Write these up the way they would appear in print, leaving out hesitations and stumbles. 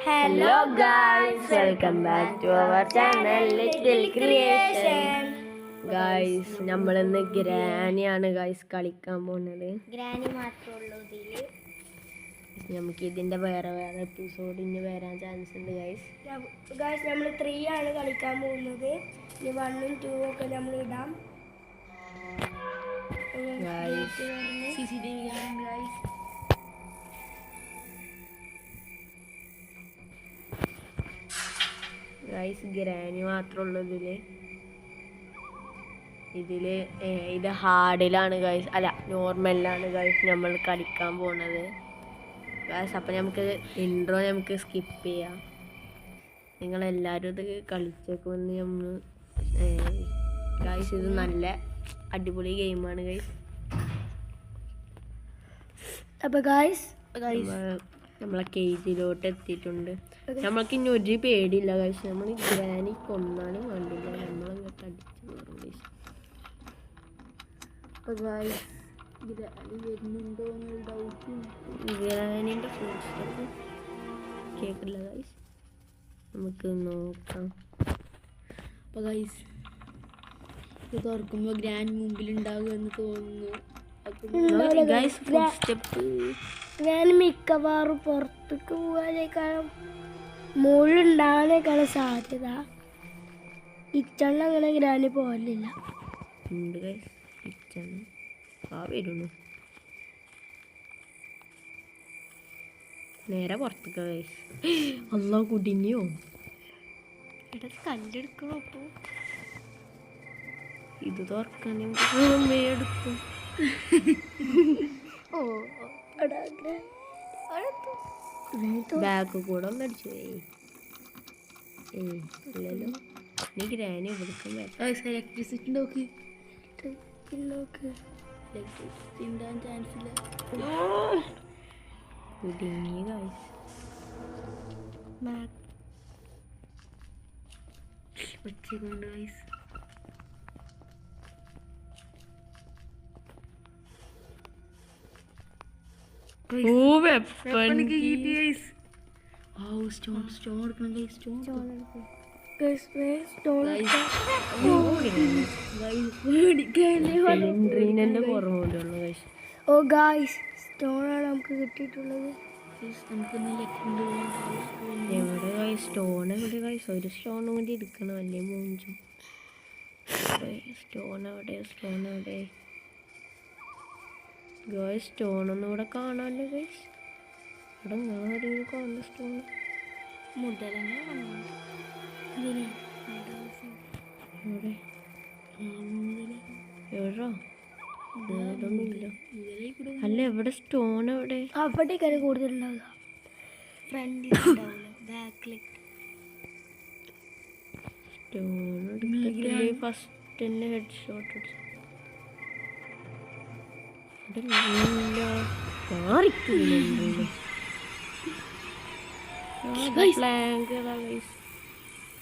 Hello guys, welcome back to our channel Little Creation. Guys, നമ്മൾ ഇന്ന് ഗ്രാനിയാണ് guys കളിക്കാൻ പോകുന്നത്. ഗ്രാനി മാത്രമേ ഉള്ളൂ ഇതില്. നമുക്ക് ഇതിന്റെ വേറെ എപ്പിസോഡ് ഇനി വരാൻ ചാൻസ് ഉണ്ട് ഗൈസ്. ഗൈസ് നമ്മൾ 3 ആണ് കളിക്കാൻ പോകുന്നത്. ഇനി 1ഉം 2ഉം ഒക്കെ നമ്മൾ ഇടാം. Guys CCTV guys. ഗൈസ് ഗ്രാനി മാത്രമുള്ളൂ ഇതില് ഇത് ഹാർഡിലാണ് ഗൈസ്, അല്ല നോർമലിലാണ് ഗൈസ് നമ്മൾ കളിക്കാൻ പോണത് ഗൈസ്. അപ്പം നമുക്ക് ഇൻട്രോ നമുക്ക് സ്കിപ്പ് ചെയ്യാം. നിങ്ങളെല്ലാവരും ഇത് കളിച്ചേക്കുമെന്ന് നമ്മൾ ഗൈസ്. ഇത് നല്ല അടിപൊളി ഗെയിമാണ് ഗൈസ്. അപ്പോൾ ഗൈസ് നമ്മളെ കേജിലോട്ട് എത്തിയിട്ടുണ്ട്. നമ്മൾക്ക് ഇനി ഒരു പേടിയില്ല ഗൈസ്. നമ്മൾ ഗ്രാനി കൊന്നാനും കണ്ടില്ല, നമ്മളങ്ങോട്ട് അടിച്ചു കയറും ഗൈസ്. അപ്പോൾ ഗൈസ് ഗ്രാനി വരുന്നുണ്ടോ എന്നൊരു ഡൗട്ട്. ഗ്രാനിൻ്റെ ഫുൾ സ്റ്റെപ്പ് കേൾക്കില്ല ഗൈസ്, നമുക്ക് നോക്കാം. അപ്പോൾ ഗൈസ് ഇത് തുറക്കുമ്പോൾ ഗ്രാനി മുമ്പിലുണ്ടാകുമെന്ന് തോന്നുന്നു. ഗൈസ് ഫുൾ സ്റ്റെപ്പ് ഞാൻ മിക്കവാറും പുറത്തേക്ക് പോകാനേക്കാളും മുകളിലുണ്ടാകാനേക്കാളും സാധ്യത. കിച്ചണിൽ അങ്ങനെ ഗ്രാനി പോകലില്ല. ഉണ്ട് ഗൈസ്, കിച്ചൺ ആ വരുന്നു. നേരെ പുറത്തേക്ക് ഗൈസ്. അല്ലാ കുടുങ്ങിയോ? കല്ലെടുക്കണോ? അപ്പോൾ ഇത് തുറക്കാൻ എടുക്കും. ബാഗ് കൂടെ ഒന്ന് അടിച്ചു. ഇല്ലല്ലോ, നീ ഗ്രാനി വിളിക്കും. ഇലക്ട്രിസിറ്റി നോക്ക്, ഇലക്ട്രിസിറ്റി ഉണ്ടാകാൻ ചാൻസ് ഇല്ല. കുടുങ്ങി ഗൈസ്. വെച്ചുകൊണ്ട് ഗൈസ് ഓ ഗൈസ് സ്റ്റോണാണ് നമുക്ക് കിട്ടിയിട്ടുള്ളത്. എവിടെ ഗൈസ് സ്റ്റോൺ? എവിടെ ഗൈസ്? ഒരു സ്റ്റോൺ കൂടി എടുക്കണം, അല്ലേ മൂഞ്ചും. സ്റ്റോൺ എവിടെ? സ്റ്റോൺ എവിടെ ഗൈസ്? സ്റ്റോണൊന്നും ഇവിടെ കാണാമല്ലോ ഗൈസ്. ഇവിടെ ആരെങ്കിലും കാണുന്ന സ്റ്റോൺ? മുതലങ്ങ എവിടോ? വേറൊന്നുമില്ല. അല്ല എവിടെ സ്റ്റോൺ? എവിടെ? അവിടേക്കാണ് കൂടുതലുണ്ടാവുക. ഫ്രണ്ടിലുണ്ടാവില്ല, ബാക്കിൽ. സ്റ്റോൺ എടുത്തിട്ടില്ലേ? ഫസ്റ്റ് തന്നെ ഹെഡ് ഷോട്ട് അടിച്ചു.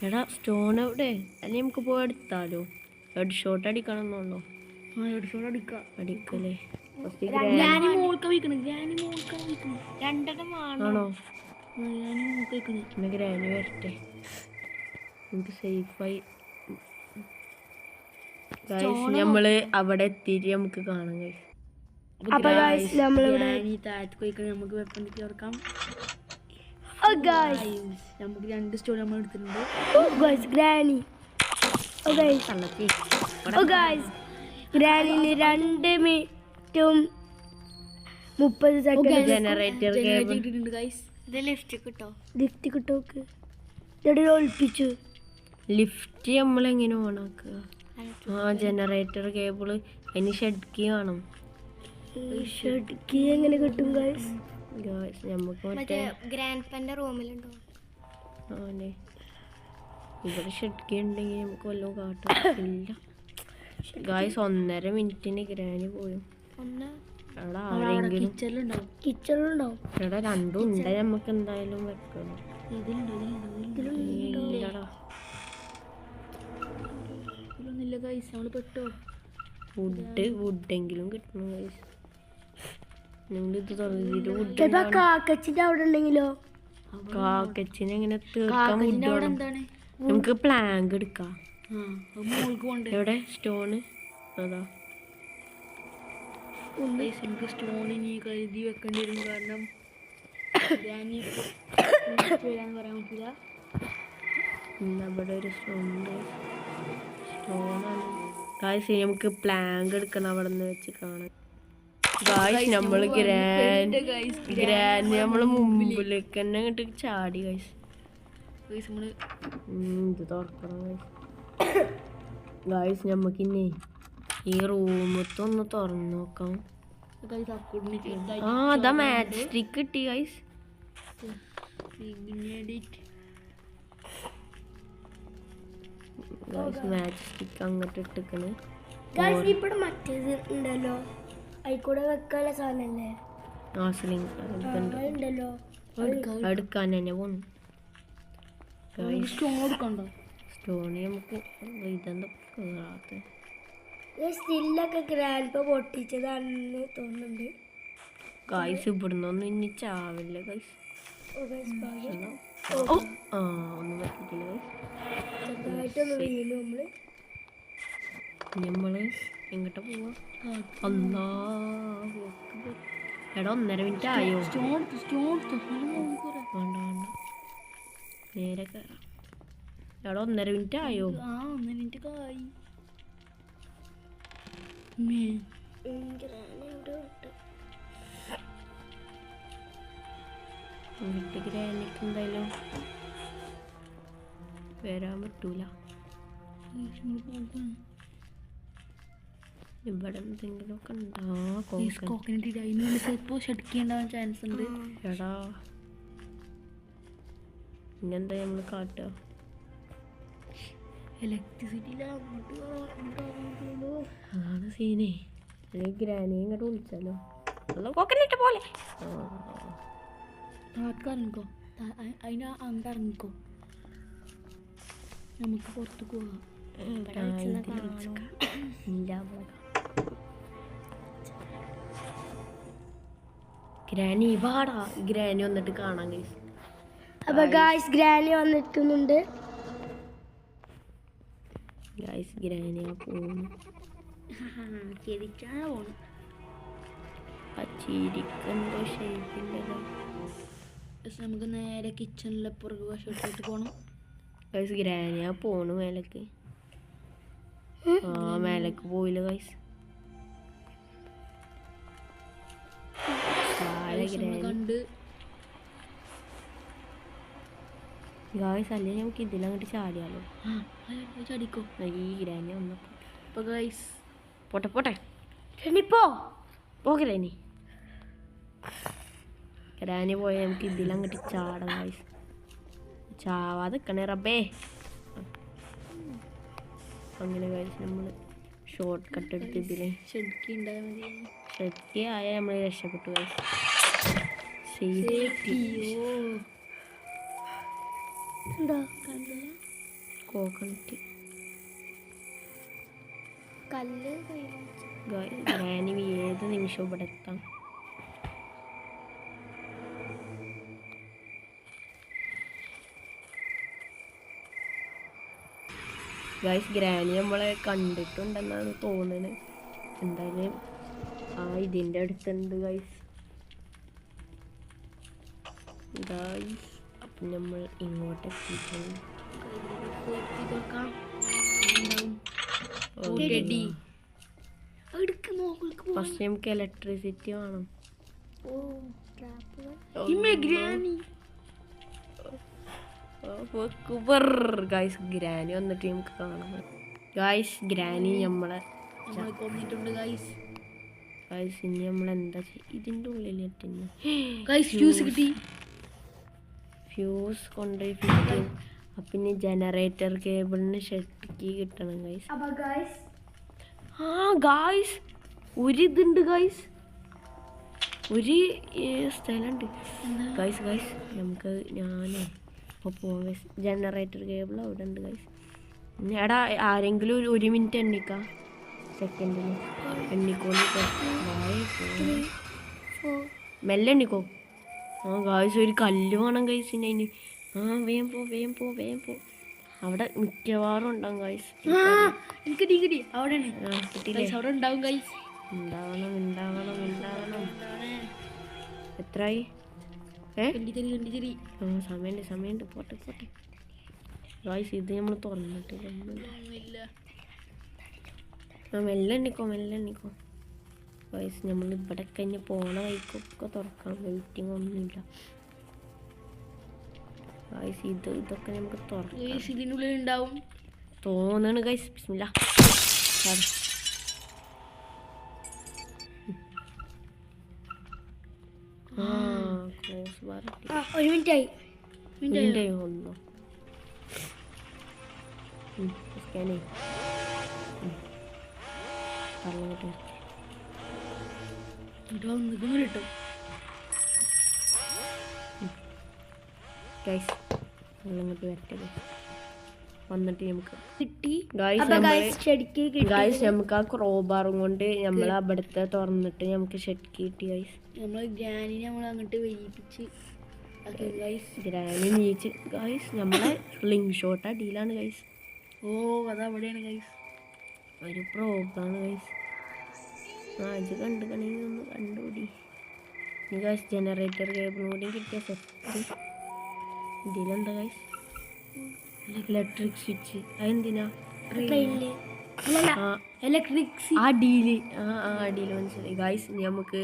എടാ സ്റ്റോൺ എവിടെ? അല്ലെ നമുക്ക് പോയി എടുത്താലോ? ഹെഡ് ഷോട്ട് അടിക്കണം എന്നുള്ളൂ. അടിക്കല്ലേ? ആണോ? ഗ്രാനി വരട്ടെ, നമുക്ക് സേഫായി. നമ്മള് അവിടെ എത്തിയിട്ട് നമുക്ക് കാണാം ഗൈസ്. നമുക്ക് വെപ്പൺ ചേർക്കാം. നമുക്ക് 2 സ്റ്റോൺ നമ്മൾ എടുത്തിട്ടുണ്ട്. ഗ്രാനിന് 2 മിനിറ്റും 30 സെക്കൻഡ് ജനറേറ്റർ ലിഫ്റ്റ് കിട്ടോ? ഒളിപ്പിച്ചു. ലിഫ്റ്റ് നമ്മളെങ്ങനെ ഓണാക്കുക? ആ ജനറേറ്റർ കേബിള്. അതിന് ഷെഡ് കീ വേണം. ഷെഡ് കീ എങ്ങനെ കിട്ടും ഗൈസ്? നമുക്ക് ഗ്രാൻഡ്പന്റെ റൂമിലുണ്ടോ? ഇവിടെ ഷെഡ് കീ ഉണ്ടെങ്കിൽ നമുക്ക് വല്ലതും കാട്ടില്ല ഗായ്സ്. 1.5 മിനിറ്റിന് ഗ്രാനി പോയി. എടാ ആരെങ്കിലും കിച്ചണിലുണ്ടാവും. എടാ രണ്ടും ഉണ്ട്, നമുക്ക് എന്തായാലും വെക്കണം. വുഡെങ്കിലും കിട്ടണം ഗൈസ്. കാക്കച്ചിന്റെ അവിടെ ഉണ്ടെങ്കിലോ? കാക്കച്ചിനെ എങ്ങനെ തീർക്കാൻ മുട്ടാണ്. എന്താണ് നമുക്ക് പ്ലാങ്ക് എടുക്കാം. മോൾക്ക് കൊണ്ട് എവിടെ സ്റ്റോണ്? അതാ നമുക്ക് സ്റ്റോണിനി കരുതി വെക്കേണ്ടി വരും. കാരണം വരാന്ന് പറയാൻ പറ്റില്ല. അവിടെ ഒരു സ്റ്റോണുണ്ട്. സ്റ്റോണാണ് ഗായ്സ്. നമുക്ക് പ്ലാങ്ക് എടുക്കണം അവിടെ നിന്ന് വെച്ച് കാണാൻ. ഗായ്സ് നമ്മള് ഗ്രാൻഡ് നമ്മള് മുമ്പിലേക്ക് തന്നെ ഇങ്ങോട്ട് ചാടി ഗായ്സ്. ഇത് തുറക്കണം ഗായ്സ്. നമുക്കിന്നെ ഈ റൂമത്തൊന്ന് തുറന്നു നോക്കാം. അതാ മാച്ച് സ്റ്റിക്ക് കിട്ടി ഗായ്സ്. മാച്ച് സ്റ്റിക്ക് അങ്ങോട്ട് ഇട്ടിക്കണ്. ഇവിടെ മറ്റേത് ഉണ്ടല്ലോ, അതിൽക്കൂടെ വെക്കാനുള്ള സാധനല്ലേ ഉണ്ടല്ലോ, എടുക്കാൻ തന്നെ പോന്നു. സ്റ്റോണ് നമുക്ക് ഇതെന്താ കേറാത്ത? സ്റ്റില്ലൊക്കെ ഗ്രാൻഡ് പൊട്ടിച്ചതാണെന്ന് തോന്നുന്നുണ്ട് ഗായ്സ്. ഇവിടുന്നൊന്നും ഇനി ചാവില്ല ഗായ്സ്. ഒന്നും പറ്റിയിട്ടില്ല ഗായ്സ്. ചെറുതായിട്ടൊന്ന് വീണു നമ്മള് എങ്ങോട്ടാ പോവാ? അല്ലാ എടാ 1.5 മിനിറ്റ് ആയോ? വേണ്ട വേണ്ട, നേരെ കയറാം. എടാ 1.5 മിനിറ്റ് ആയോ? 1 മിനിറ്റ് ആയി. വീട്ടിൽ ഗ്രാനിക്ക് എന്തായാലും വരാൻ പറ്റൂല. ഇവിടെ എന്തെങ്കിലും ഒക്കെ കോക്കനട്ട് ചിലപ്പോൾ ഷെടുക്കേണ്ടാവാൻ ചാൻസ് ഉണ്ട്. എടാ പിന്നെന്താ നമ്മള് കാട്ടുക? ഇലക്ട്രിസിറ്റി അതാണ് സീനേ. അല്ലെങ്കിൽ ഗ്രാനിയെ ഇങ്ങോട്ട് വിളിച്ചാലോ? കോക്കനട്ട് പോലെ ഇറങ്ങിക്കോ. അങ്ങോട്ട് ഇറങ്ങിക്കോ, നമുക്ക് പുറത്തേക്ക് പോവാം. ഗ്രാനി വാടാ. ഗ്രാനി വന്നിട്ട് കാണാൻ കഴിയും. അപ്പൊ ഗായ്സ് ഗ്രാനി വന്നിരിക്കുന്നുണ്ട്. ഗായ്സ് ഗ്രാനിയാ പോകുന്നു. ശരിക്കാണ് പോണു. ചിരിക്കെന്തോ ഷേപ്പില്ലല്ലോ. നമുക്ക് നേരെ കിച്ചണിലെ പുറകു വശത്തോട്ട് പോകണം. ഗൈസ് ഗ്രാനിയാ പോണു മേലേക്ക്. മേലേക്ക് പോയില്ല ഗൈസ്. കണ്ട് ഗായ്സ് അല്ലേ നമുക്ക് ഇതിലങ്ങോട്ട് ചാടിയാലോ? ചാടിക്കോ. ഈ ഗ്രാനി വന്നപ്പോ ഇപ്പൊ ഗൈസ് പോട്ടെ പോട്ടെ ഇനിയിപ്പോ പോകലേ ഇനി. ഗ്രാനി പോയാൽ നമുക്ക് ഇതിലങ്ങോട്ട് ചാടാം ഗൈസ്. ചാവാതെ നിൽക്കണേ റബ്ബേ. അങ്ങനെ ഗൈസ് നമ്മൾ ഷോർട്ട് കട്ട് എടുത്ത് ഇതിൽ ശക്തി ആയ നമ്മൾ രക്ഷപ്പെട്ടു ഗൈസ്. കോക്കനട്ട് കല്ല് ഗ്രാനി ഏത് നിമിഷവും ഇവിടെ എത്താം. ഗൈസ് ഗ്രാനി നമ്മളെ കണ്ടിട്ടുണ്ടെന്നാണ് തോന്നുന്നത്. എന്തായാലും ഇതിൻ്റെ അടുത്തുണ്ട് ഗൈസ്. ഗൈസ് അപ്പം നമ്മൾ ഇങ്ങോട്ട് എത്തിയിട്ടുണ്ട്. ഫസ്റ്റ് നമുക്ക് ഇലക്ട്രിസിറ്റി വേണം. ഗൈസ് ഗ്രാനി വന്നിട്ട് നമുക്ക് കാണാം. ഗൈസ് ഗ്രാനി നമ്മളെ കൊന്നിട്ടുണ്ട് ഗൈസ്. ഗൈസ് ഇനി നമ്മളെന്താ ഇതിൻ്റെ ഉള്ളിലിട്ടിന് ഫ്യൂസ് കിട്ടി. ഫ്യൂസ് കൊണ്ടുപോയി ഫിറ്റ് ചെയ്യും. അപ്പം ഇനി ജനറേറ്റർ കേബിളിന് ഷെട്ടിക്ക് കിട്ടണം ഗൈസ്. ഗായ്സ് ഒരിതുണ്ട് ഗൈസ്, ഒരു സ്ഥലമുണ്ട് ഗൈസ്. ഗൈസ് നമുക്ക് ഞാനേ ഇപ്പോൾ പോകാം ഗൈസ്. ജനറേറ്റർ കേബിൾ അവിടെ ഉണ്ട് ഗൈസ്. എടാ ആരെങ്കിലും 1 മിനിറ്റ് എണ്ണിക്കാം. സെക്കൻഡിന് എണ്ണിക്കോളൂ. മെല്ലെ എണ്ണിക്കോ. ആ ഗായ്സ് ഒരു കല്ല് വേണം ഗൈസ് അതിന്. ആ വേഗം പോ. അവിടെ മിക്കവാറും ഉണ്ടാവും ഗൈസ്. എനിക്ക് കിട്ടി അവിടെയാണ്. കിട്ടിയില്ലേ? അവിടെ ഉണ്ടാവും ഗൈസ്. ഉണ്ടാവണം. എത്രയായി? കണ്ടിച്ചേരി സമയമുണ്ട് പോട്ടെ ഗായ്സ്. ഇത് നമ്മൾ തുറന്നിട്ട് മെല്ലെ എണ്ണിക്കോ ഗായ്സ്. നമ്മൾ ഇവിടെ കഴിഞ്ഞ് പോണ വഴിക്കൊക്കെ തുറക്കണം. വെയിറ്റിംഗ് ഒന്നുമില്ല ഗായ്സ്. ഇതൊക്കെ നമുക്ക് തുറക്കാം ഇതിനുള്ളിൽ ഉണ്ടാവും തോന്നാണ് ഗായ്സ്. ബിസ്മില്ലാ. ക്ലോസ് ബാർ 1 മിനിറ്റായി. ഒന്നോ സ്കാനേ കിട്ടും. ഗൈസ് ഇങ്ങോട്ട് വരട്ടെ. വന്നിട്ട് നമുക്ക് കിട്ടി. ഗൈസ് നമുക്ക് ആ ക്രോബാറും കൊണ്ട് നമ്മൾ അവിടുത്തെ തുറന്നിട്ട് നമുക്ക് ഷെഡ് കിട്ടി ഗൈസ്. നമ്മളെ ഗ്രാനിനെ നമ്മൾ അങ്ങോട്ട് വലിപ്പിച്ച് ഗ്രാനി നീച്ച് ഗൈസ്. നമ്മളെ സ്ലിംഗ് ഷോട്ട് അടിയിലാണ് ഗൈസ്. അതവിടെയാണ് ഗൈസ്. ഒരു പ്രോബ്ലമാണ് ഗൈസ്. ഇത് കണ്ടുകണെങ്കിൽ ഒന്ന് കണ്ടുപിടി. ഗൈസ് ജനറേറ്റർ കേബിളും കൂടി കിട്ടിയ സെറ്റ്. ഇതിലെന്താ ഗൈസ്? Electric switch. അതെന്തിനാ? ഇലക്ട്രിക് അടിയില് മനസ്സിലായി ഗൈസ്. നമുക്ക്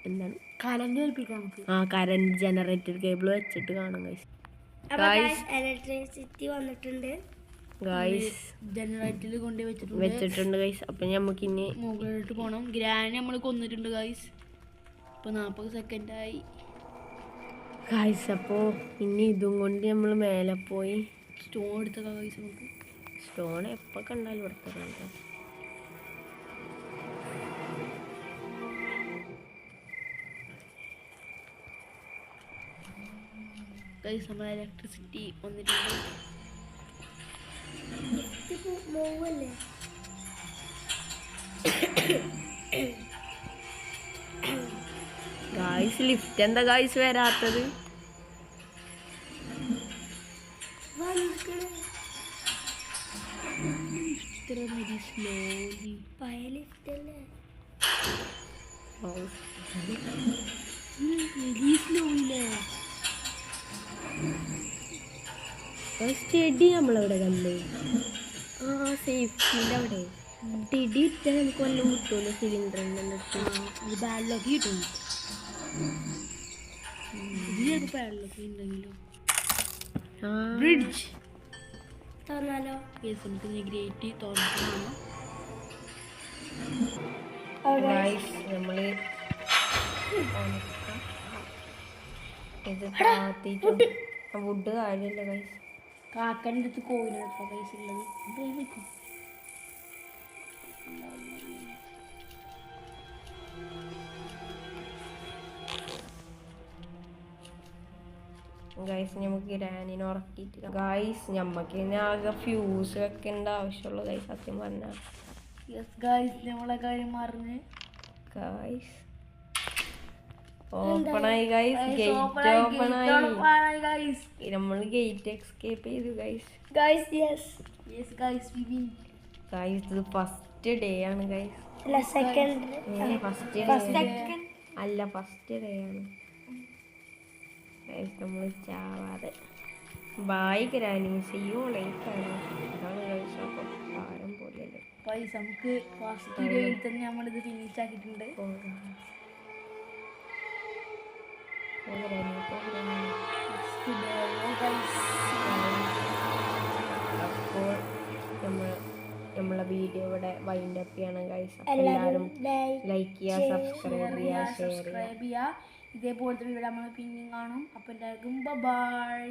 എന്താണ് കറണ്ട് ജനറേറ്റർ കേബിൾ വെച്ചിട്ട് കാണാം ഗൈസ്. ഇലക്ട്രിസിറ്റി വന്നിട്ടുണ്ട് ഗൈസ്. ജനറേറ്ററിൽ കൊണ്ട് വെച്ചിട്ടുണ്ട് ഗൈസ്. അപ്പൊ നമുക്ക് ഇനി മുകളിലോട്ട് പോകണം. ഗ്രാനി നമ്മൾ കൊന്നിട്ടുണ്ട് ഗൈസ്. ഇപ്പൊ 40 സെക്കൻഡായി ഗൈസ്. അപ്പോൾ ഇനി ഇതും കൊണ്ട് നമ്മൾ മേലെ പോയി സ്റ്റോൺ എടുത്തേക്കാം ഗൈസ്. നമുക്ക് സ്റ്റോൺ എപ്പോൾ കണ്ടാലും എടുത്തേക്കാം ഗൈസ്. നമ്മളെ ഇലക്ട്രിസിറ്റി വന്നിട്ടുണ്ട്. ഗൈസ് ലിഫ്റ്റ് എന്താ ഗൈസ് വരാത്തത്? സ്റ്റഡി നമ്മളവിടെ കണ്ടു. സേഫ്റ്റിൻ്റെ അവിടെ ടിടി ഇട്ടാൽ നമുക്ക് വല്ലതും കിട്ടുമല്ലോ. സിലിണ്ടറിൻ്റെ ബാഡിലൊക്കെ കിട്ടും. ഇതിലൊക്കെ ബാഡിലൊക്കെ ഉണ്ടെങ്കിലോ. ബ്രിഡ്ജ് തുറന്നാലോ? നമുക്ക് ഗ്രേറ്റ് തുറക്കണം. നമ്മൾ വുഡ് കാര്യമില്ല ഗൈസ്. കാക്കൻ്റെ അടുത്ത് കോവിലാണ് പൈസ ഉള്ളത്. ഗൈസ് നമുക്ക് ഗ്രാനിനെ ഉറക്കിയിട്ട് ഗൈസ് ഞമ്മക്ക് ആകെ ഫ്യൂസ് വെക്കേണ്ട ആവശ്യമുള്ളൂ ഗൈസ്. സത്യം പറഞ്ഞാൽ നമ്മളെ കാര്യം മറിഞ്ഞ് ഗൈസ് ഓപ്പണായി ഗൈസ്. ഗേറ്റ് ഓപ്പണായി. നമ്മൾ ഗേറ്റ് എസ്കേപ്പ് ചെയ്തു ഗൈസ്. ഗൈസ് ഇത് ഫസ്റ്റ് ഡേ ആണ് ഗൈസ്. ഫസ്റ്റ് ഡേ ആണ് ഗൈസ്. നമ്മൾ ചാവാതെ ബായ് ഗ്രാനി. സിയോ ലൈക്കാണ്. അതാണ് ഗൈസ്. അപ്പോൾ ഭാരം പോലെയല്ലേ ഗൈസ്. നമുക്ക് ഫസ്റ്റ് ഡേയിൽ തന്നെ നമ്മളിത് ഫിനിഷ് ആക്കിയിട്ടുണ്ട്. അപ്പോൾ നമ്മളെ വീഡിയോ ഇവിടെ വൈൻഡ് അപ്പ് ചെയ്യണം ഗൈസ്. എല്ലാവരും ലൈക്ക് ചെയ്യുക, സബ്സ്ക്രൈബ് ചെയ്യുക, ഷെയർ ചെയ്യുക. ഇതേപോലത്തെ വീഡിയോ നമ്മൾ പിന്നെയും കാണും. അപ്പോൾ എല്ലാവർക്കും ബൈ.